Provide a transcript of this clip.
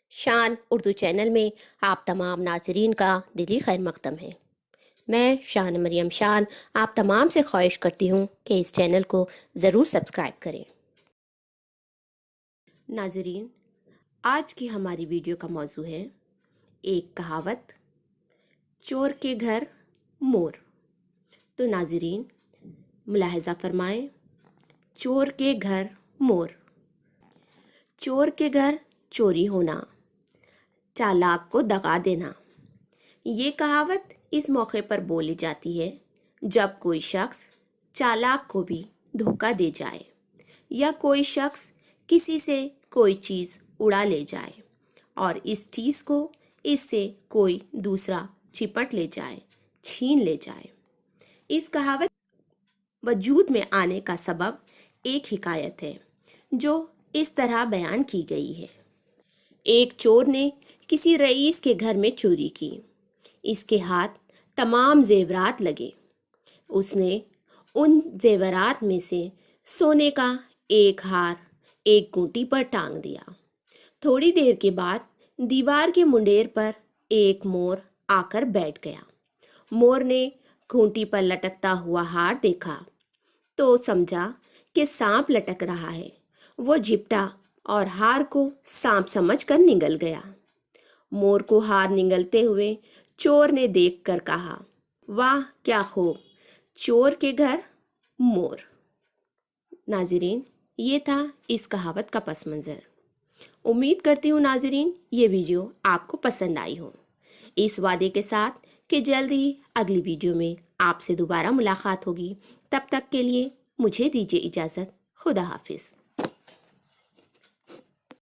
شان اردو چینل میں آپ تمام ناظرین کا دلی خیر مقدم ہے۔ میں شان مریم شان آپ تمام سے خواہش کرتی ہوں کہ اس چینل کو ضرور سبسکرائب کریں۔ ناظرین، آج کی ہماری ویڈیو کا موضوع ہے ایک کہاوت، چور کے گھر مور۔ تو ناظرین ملاحظہ فرمائیں، چور کے گھر مور۔ چور کے گھر چوری ہونا، چالاک کو دغا دینا۔ یہ کہاوت اس موقع پر بولی جاتی ہے جب کوئی شخص چالاک کو بھی دھوکہ دے جائے یا کوئی شخص کسی سے کوئی چیز اڑا لے جائے اور اس چیز کو اس سے کوئی دوسرا چپٹ لے جائے، چھین لے جائے۔ اس کہاوت وجود میں آنے کا سبب ایک حکایت ہے جو اس طرح بیان کی گئی ہے۔ ایک چور نے کسی رئیس کے گھر میں چوری کی۔ اس کے ہاتھ تمام زیورات لگے۔ اس نے ان زیورات میں سے سونے کا ایک ہار ایک گونٹی پر ٹانگ دیا۔ تھوڑی دیر کے بعد دیوار کے منڈیر پر ایک مور آ کر بیٹھ گیا۔ مور نے گھونٹی پر لٹکتا ہوا ہار دیکھا تو سمجھا کہ سانپ لٹک رہا ہے۔ وہ جھپٹا اور ہار کو سانپ سمجھ کر نگل گیا۔ مور کو ہار نگلتے ہوئے چور نے دیکھ کر کہا، واہ کیا خوب، چور کے گھر مور۔ ناظرین، یہ تھا اس کہاوت کا پس منظر۔ امید کرتی ہوں ناظرین یہ ویڈیو آپ کو پسند آئی ہو، اس وعدے کے ساتھ کہ جلد ہی اگلی ویڈیو میں آپ سے دوبارہ ملاقات ہوگی۔ تب تک کے لیے مجھے دیجیے اجازت۔ خدا حافظ۔